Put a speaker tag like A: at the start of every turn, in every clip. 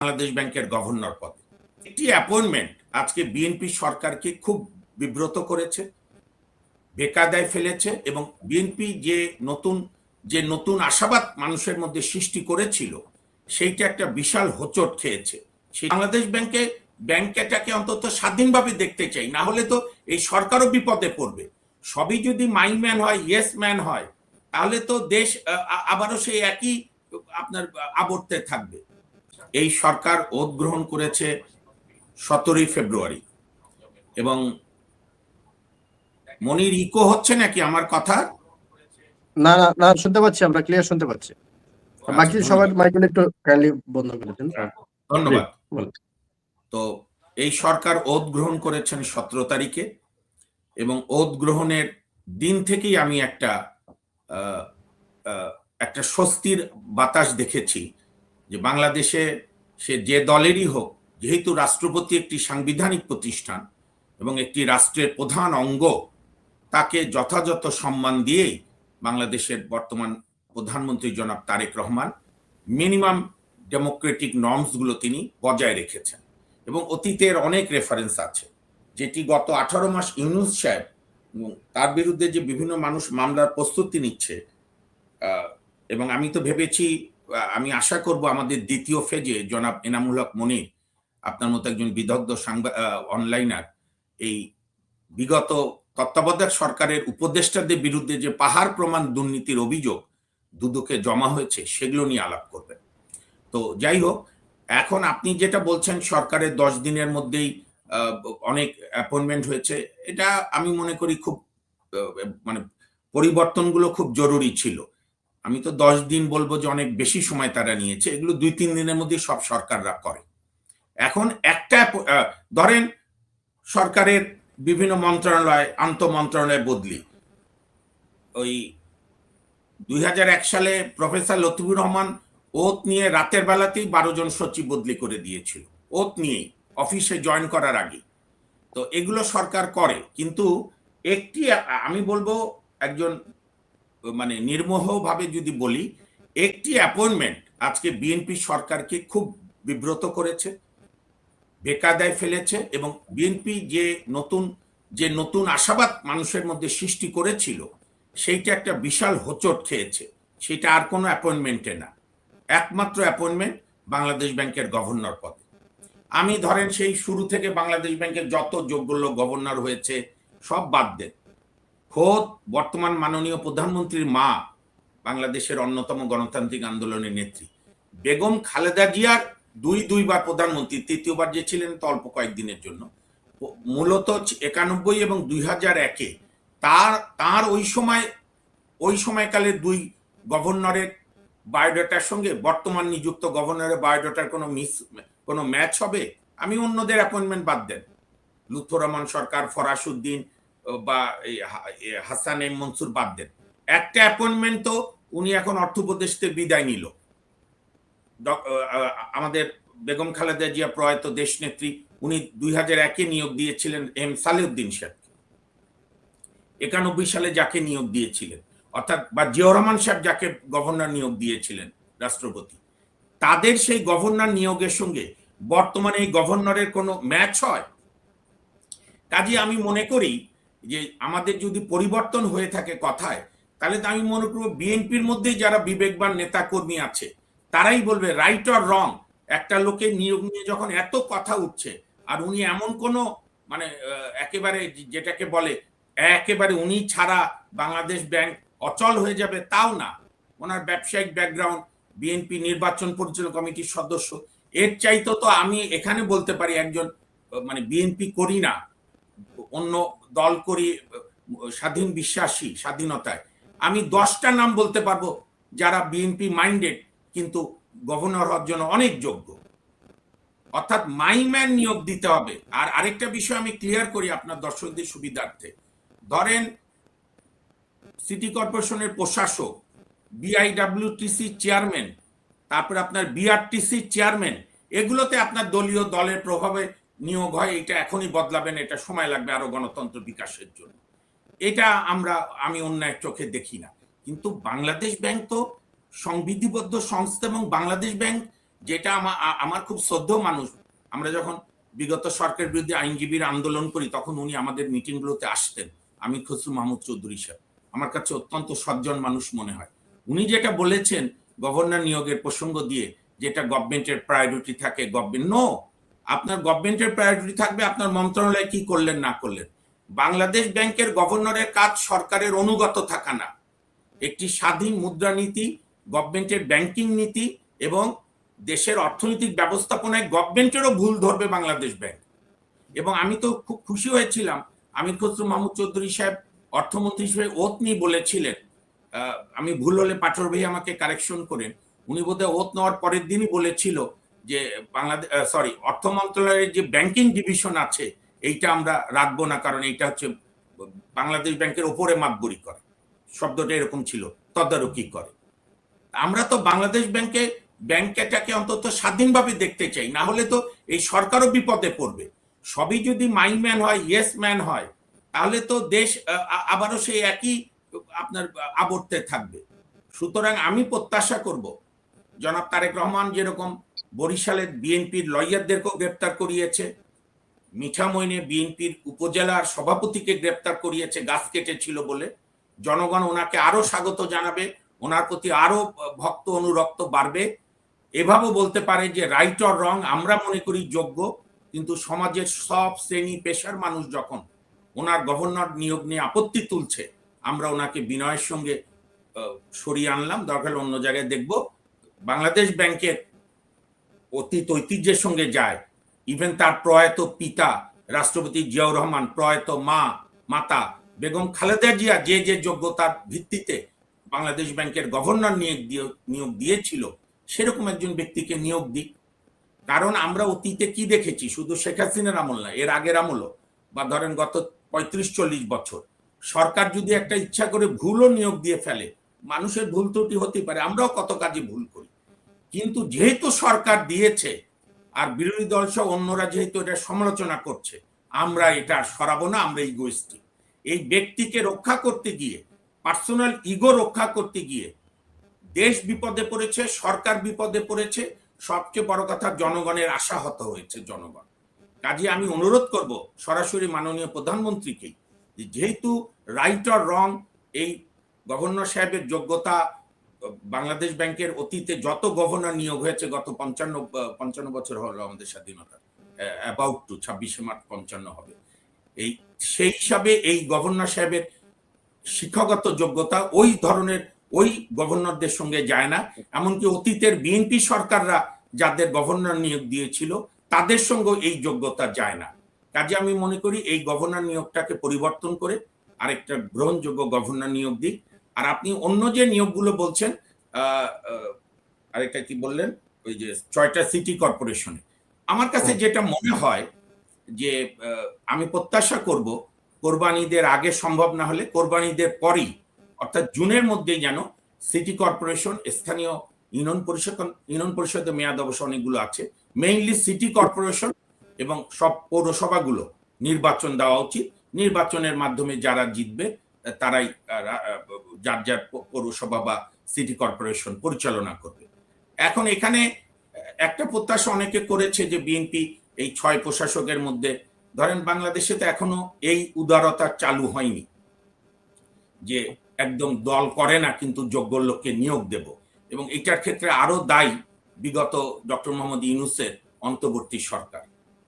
A: বাংলাদেশ ব্যাংকের গভর্নর পদে একটি অ্যাপয়েন্টমেন্ট আজকে বিএনপি সরকারকে খুব বিব্রত করেছে, বেকায়দায় ফেলেছে এবং বিএনপি যে নতুন আশাবাদ মানুষের মধ্যে সৃষ্টি করেছিল সেইটা একটা বিশাল হোঁচট খেয়েছে। সেই বাংলাদেশ ব্যাংকটাকে অন্তত স্বাধীনভাবে দেখতে চাই, না হলে তো এই সরকারও বিপদে পড়বে। সবই যদি মাই ম্যান হয়, ইয়েস ম্যান হয়, তাহলে তো দেশ আবারও সেই একই আপনার আবর্তে থাকবে। এই সরকার ওত গ্রহণ করেছে 17ই ফেব্রুয়ারি এবং মনির ইকো হচ্ছে নাকি আমার কথা?
B: না না না, শুনতে পাচ্ছি, আমরা ক্লিয়ার শুনতে পাচ্ছি। বাকি সবার মাইকগুলো একটু কাইন্ডলি বন্ধ করে দিন।
A: ধন্যবাদ। তো এই সরকার ওত গ্রহণ করেছেন 17 তারিখে এবং ওত গ্রহণের দিন থেকেই আমি একটা স্বস্তির বাতাস দেখেছি যে বাংলাদেশে সে যে দলেরই হোক, যেহেতু রাষ্ট্রপতি একটি সাংবিধানিক প্রতিষ্ঠান এবং একটি রাষ্ট্রের প্রধান অঙ্গ, তাকে যথাযথ সম্মান দিয়েই বাংলাদেশের বর্তমান প্রধানমন্ত্রী জনাব তারেক রহমান মিনিমাম ডেমোক্রেটিক নর্মসগুলো তিনি বজায় রেখেছেন এবং অতীতের অনেক রেফারেন্স আছে, যেটি গত 18 মাস ইউনূস সাহেব তার বিরুদ্ধে যে বিভিন্ন মানুষ মামলার প্রস্তুতি নিচ্ছে। এবং আমি তো ভেবেছি, আমি আশা করব আমাদের দ্বিতীয় ফেজে জনাব এনামুল হক মনির, আপনার মতো একজন বিদগ্ধ অনলাইনার, এই বিগত তত্ত্বাবধায়ক সরকারের উপদেষ্টাদের বিরুদ্ধে যে পাহাড় প্রমাণ দুর্নীতির অভিযোগ দুদকে জমা হয়েছে সেগুলো নিয়ে আলাপ করবেন। তো যাই হোক, এখন আপনি যেটা বলছেন সরকারের 10 দিনের মধ্যেই অনেক অ্যাপয়েন্টমেন্ট হয়েছে, এটা আমি মনে করি খুব মানে পরিবর্তনগুলো খুব জরুরি ছিল। আমি তো 10 দিন বলবো যে অনেক বেশি সময় তারা নিয়েছে, এগুলো 2-3 দিনের মধ্যে সব সরকাররা করে। এখন একটা ধরেন সরকারের বিভিন্ন মন্ত্রণালয়, আন্তঃমন্ত্রণালয় বদলি, ওই 2001 সালে প্রফেসর লতিফুর রহমান ওত নিয়ে রাতের বেলাতেই 12 জন সচিব বদলি করে দিয়েছিল, ওত নিয়েই অফিসে জয়েন করার আগে। তো এগুলো সরকার করে, কিন্তু একটি আমি বলবো একজন মানে নির্মোহভাবে যদি বলি, একটি অ্যাপয়েন্টমেন্ট আজকে বিএনপি সরকারকে খুব বিব্রত করেছে, বেকায়দায় ফেলেছে এবং বিএনপি যে নতুন আশাবাদ মানুষের মধ্যে সৃষ্টি করেছিল সেইটা একটা বিশাল হোঁচট খেয়েছে। সেটা আর কোনো অ্যাপয়েন্টমেন্টে না, একমাত্র অ্যাপয়েন্টমেন্ট বাংলাদেশ ব্যাংকের গভর্নর পদে। আমি ধরেন সেই শুরু থেকে বাংলাদেশ ব্যাংকের যত যোগ্য লোক গভর্নর হয়েছে সব বাদ দেন, খোদ বর্তমান মাননীয় প্রধানমন্ত্রীর মা, বাংলাদেশের অন্যতম গণতান্ত্রিক আন্দোলনের নেত্রী বেগম খালেদা জিয়ার দুইবার প্রধানমন্ত্রী, তৃতীয়বার যে ছিলেন তো অল্প কয়েকদিনের জন্য, মূলত 91 এবং 2001-এ তার ওই সময়কালের 2 গভর্নরের বায়োডাটার সঙ্গে বর্তমান নিযুক্ত গভর্নরের বায়োডাটার কোনো ম্যাচ হবে? আমি অন্যদের অ্যাপয়েন্টমেন্ট বাদ দেন, লুৎফর রহমান সরকার, ফরাসউদ্দিন বা হাসান এম মনসুর বাদ দেন, একটা অ্যাপয়েন্টমেন্ট তো উনি এখন অর্থ উপদেষ্টা বিদায় নিল, আমাদের বেগম খালেদা জিয়া প্রয়াত দেশনেত্রী, উনি 2001-এ নিয়োগ দিয়েছিলেন এম সালেউদ্দিন সাহেবকে, 91 সালে যাকে নিয়োগ দিয়েছিলেন, অর্থাৎ বা জিয়াউর রহমান সাহেব যাকে গভর্নর নিয়োগ দিয়েছিলেন রাষ্ট্রপতি, তাদের সেই গভর্নর নিয়োগের সঙ্গে বর্তমানে এই গভর্নরের কোনো ম্যাচ হয়? কাজে আমি মনে করি যে আমাদের যদি পরিবর্তন হয়ে থাকে কথায়, তাহলে তো আমি মনে করব বিএনপির মধ্যেই যারা বিবেকবান নেতা কর্মী আছে তারাই বলবে রাইট অর রং, একটা লোকের নিয়োগ নিয়ে যখন এত কথা উঠছে আর উনি এমন কোনো মানে একেবারে যেটাকে বলে একেবারে উনি ছাড়া বাংলাদেশ ব্যাংক অচল হয়ে যাবে তাও না, ওনার ব্যবসায়িক ব্যাকগ্রাউন্ড, বিএনপি নির্বাচন পরিচালনা কমিটির সদস্য, এর চাইতো তো আমি এখানে বলতে পারি একজন মানে বিএনপি করি না, অন্য দল করি, স্বাধীন বিশ্বাসী, স্বাধীনতায় আমি 10টা নাম বলতে পারবো যারা বিএনপি মাইন্ডেড কিন্তু গভর্নর হওয়ার জন্য অনেক যোগ্য। অর্থাৎ মাইম্যান নিয়োগ দিতে হবে। আর আরেকটা বিষয় আমি ক্লিয়ার করি আপনার দর্শকদের সুবিধার্থে, ধরেন সিটি কর্পোরেশনের প্রশাসক, বিআইডব্লিউটিসি চেয়ারম্যান, তারপরে আপনার বিআরটিসি চেয়ারম্যান, এগুলোতে আপনার দলীয় দলের প্রভাবে নিয়োগ হয়, এটা এখনই বদলাবেন, এটা সময় লাগবে আরো গণতন্ত্র বিকাশের জন্য, এটা আমি অন্যায় চোখে দেখি না। কিন্তু বাংলাদেশ ব্যাংক তো সংবিধিবদ্ধ সংস্থা এবং বাংলাদেশ ব্যাংক যেটা আমার খুব শ্রদ্ধেয় মানুষ, আমরা যখন বিগত সরকারের বিরুদ্ধে আইনজীবীর আন্দোলন করি তখন উনি আমাদের মিটিংগুলোতে আসতেন, আমির খসরু মাহমুদ চৌধুরী সাহেব, আমার কাছে অত্যন্ত সজ্জন মানুষ মনে হয়। উনি যেটা বলেছেন গভর্নর নিয়োগের প্রসঙ্গ দিয়ে, যেটা গভর্নমেন্টের প্রায়োরিটি থাকে, আপনার গভর্নমেন্টের প্রায়োরিটি থাকবে আপনার মন্ত্রণালয় কি করলেন না করলেন। বাংলাদেশ ব্যাংকের গভর্নরের কাজ সরকারের অনুগত থাকা না, একটি স্বাধীন মুদ্রানীতি, গভর্নমেন্টের ব্যাংকিং নীতি এবং দেশের অর্থনৈতিক ব্যবস্থাপনায় গভর্নমেন্টেরও ভুল ধরবে বাংলাদেশ ব্যাংক। এবং আমি তো খুব খুশি হয়েছিলাম আমির খসরু মাহমুদ চৌধুরী সাহেব অর্থমন্ত্রী হিসেবে ওত নিয়ে বলেছিলেন, আমি ভুল হলে পাঠর ভাই আমাকে কারেকশন করেন, উনি বোধহয় ওত নেওয়ার পরের দিনই বলেছিল যে অর্থ মন্ত্রণালয়ের যে ব্যাংকিং ডিভিশন আছে এইটা আমরা রাখবো না, কারণ এইটা হচ্ছে বাংলাদেশ ব্যাংকের ওপরে মাতবরি করে, শব্দটা এরকম ছিল, তদারকি করে। আমরা তো বাংলাদেশ ব্যাংকটাকে অন্তত স্বাধীনভাবে দেখতে চাই, না হলে তো এই সরকারও বিপদে পড়বে। সবই যদি মাই ম্যান হয়, ইয়েস ম্যান হয়, তাহলে তো দেশ আবারও সেই একই আপনার আবর্তে থাকবে। সুতরাং আমি প্রত্যাশা করব জনাব তারেক রহমান যেরকম বরিশালের বিএনপির লয়ারদেরকেও গ্রেপ্তার করিয়েছে, মিঠামইনে বিএনপির উপজেলার সভাপতিকে গ্রেপ্তার করিয়েছে গাছ কেটেছিল বলে, জনগণ ওনাকে আরো স্বাগত জানাবে, ওনার প্রতি আরো ভক্ত অনুরক্ত বাড়বে। এভাবেও বলতে পারে যে রাইট অর রং আমরা মনে করি যোগ্য, কিন্তু সমাজের সব শ্রেণী পেশার মানুষ যখন ওনার গভর্নর নিয়োগ নিয়ে আপত্তি তুলছে, আমরা ওনাকে বিনয়ের সঙ্গে সরিয়ে আনলাম, দরকার অন্য জায়গায় দেখব। বাংলাদেশ ব্যাংকের অতীত ঐতিহ্যের সঙ্গে যায়, ইভেন তার প্রয়াত পিতা রাষ্ট্রপতি জিয়াউর রহমান, প্রয়াত মাতা বেগম খালেদা জিয়া যে যোগ্যতার ভিত্তিতে বাংলাদেশ ব্যাংকের গভর্নর নিয়োগ দিয়েছিল, সেরকম একজন ব্যক্তিকে নিয়োগ দিক। কারণ আমরা অতীতে কি দেখেছি, শুধু শেখ হাসিনার আমল না, এর আগের আমলও, বা ধরেন গত 35-40 বছর, সরকার যদি একটা ইচ্ছা করে ভুলও নিয়োগ দিয়ে ফেলে, মানুষের ভুল ত্রুটি হতে পারে, আমরাও কত কাজে ভুল করি, কিন্তু যেহেতু সরকার দিয়েছে আর বিরোধী দল সহ অন্যরা যেহেতু এটা সমালোচনা করছে, আমরা এটা সরাবো না, আমরা ইগোইস্টিক। এই ব্যক্তিকে রক্ষা করতে গিয়ে, পার্সোনাল ইগো রক্ষা করতে গিয়ে দেশ বিপদে পড়েছে, সরকার বিপদে পড়েছে, সবচেয়ে বড় কথা জনগণের আশাহত হয়েছে জনগণ। কাজে আমি অনুরোধ করব সরাসরি মাননীয় প্রধানমন্ত্রীকে, যেহেতু রাইট অর রং এই গভর্নর সাহেবের যোগ্যতা, বাংলাদেশ ব্যাংকের অতীতে যত গভর্নর নিয়োগ হয়েছে গত 55 বছর হলো আমাদের স্বাধীনতা, অ্যাবাউট টু 26শে মার্চ 55 হবে, সেই হিসাবে এই গভর্নর সাহেবের শিক্ষাগত যোগ্যতা ওই ধরনের ওই গভর্নরদের সঙ্গে যায় না। এমনকি অতীতের বিএনপি সরকাররা যাদের গভর্নর নিয়োগ দিয়েছিল তাদের সঙ্গে এই যোগ্যতা যায় না। কাজে আমি মনে করি এই গভর্নর নিয়োগটাকে পরিবর্তন করে আরেকটা গ্রহণযোগ্য গভর্নর নিয়োগ দিক। আর আপনি অন্য যে নিয়োগগুলো বলছেন, আরেকটা কি বললেন, ওই যে 6টা সিটি কর্পোরেশনে, আমার কাছে যেটা মনে হয় যে আমি প্রত্যাশা করব কোরবানি ঈদের আগে সম্ভব না হলে কোরবানি ঈদের পরেই, অর্থাৎ জুনের মধ্যেই যেন সিটি কর্পোরেশন, স্থানীয় ইউনিয়ন পরিষদের মেয়াদ অবশ্য অনেকগুলো আছে, মেইনলি সিটি কর্পোরেশন এবং সব পৌরসভাগুলো নির্বাচন দেওয়া উচিত। নির্বাচনের মাধ্যমে যারা জিতবে তারাই যার যার পৌরসভা বা সিটি কর্পোরেশন পরিচালনা করবে। এখন এখানে একটা প্রত্যাশা অনেকে করেছে যে বিএনপি এই 6 প্রশাসকের মধ্যে, ধরেন বাংলাদেশে তো এখনো এই উদারতা চালু হয়নি যে একদম দল করে না কিন্তু যোগ্য লোককে নিয়োগ দেব, এবং এটার ক্ষেত্রে আরো দায়ী বিগত ডক্টর মোহাম্মদ ইউনূসের অন্তর্বর্তী সরকার।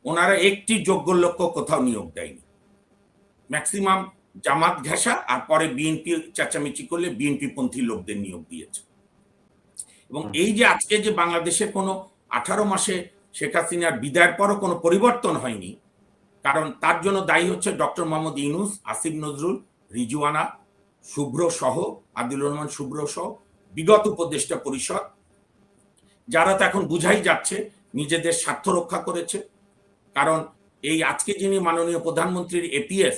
A: ওনারা একটি যোগ্য লোককে কোথাও নিয়োগ দেয়নি, ম্যাক্সিমাম জামাত ঘেঁষা আর পরে বিএনপি চেঁচামেচি করলে বিএনপি পন্থী লোকদের নিয়োগ দিয়েছে। এবং এই যে আজকে যে বাংলাদেশে কোনো 18 মাসে শেখ হাসিনার বিদায়ের পরও কোনো পরিবর্তন হয়নি, কারণ তার জন্য দায়ী হচ্ছে ডক্টর মোহাম্মদ ইউনূস, আসিফ নজরুল, রিজওয়ানা, শুভ্র সহ, আদিলুর রহমান শুভ্র সহ বিগত উপদেষ্টা পরিষদ, যারা তো এখন বুঝাই যাচ্ছে নিজেদের স্বার্থ রক্ষা করেছে। কারণ এই আজকে যিনি মাননীয় প্রধানমন্ত্রীর এপিএস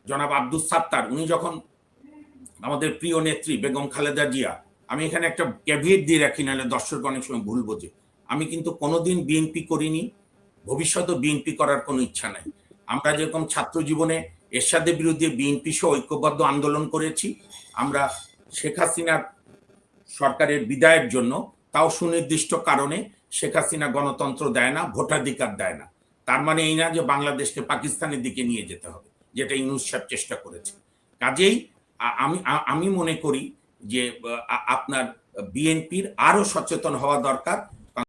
A: জনাব আব্দুস সাত্তার, উনি যখন আমাদের প্রিয় নেত্রী বেগম খালেদা জিয়া, আমি এখানে একটা ক্যাভিয়েট দিয়ে রাখি, নাহলে দর্শক অনেক সময় ভুল বোঝে, আমি কিন্তু কোনোদিন বিএনপি করিনি, ভবিষ্যতে বিএনপি করার কোনো ইচ্ছা নাই। আমরা যেরকম ছাত্র জীবনে এরশাদের বিরুদ্ধে বিএনপি সহ ঐক্যবদ্ধ আন্দোলন করেছি, আমরা শেখ হাসিনার সরকারের বিদায়ের জন্য তাও সুনির্দিষ্ট কারণে শেখ হাসিনা গণতন্ত্র দেয় না, ভোটাধিকার দেয় না। তার মানে এই না যে বাংলাদেশকে পাকিস্তানের দিকে নিয়ে যেতে হবে, যেটা ইউনূস সাহেব চেষ্টা করেছে। কাজেই আমি মনে করি যে আপনার বিএনপির আরো সচেতন হওয়া দরকার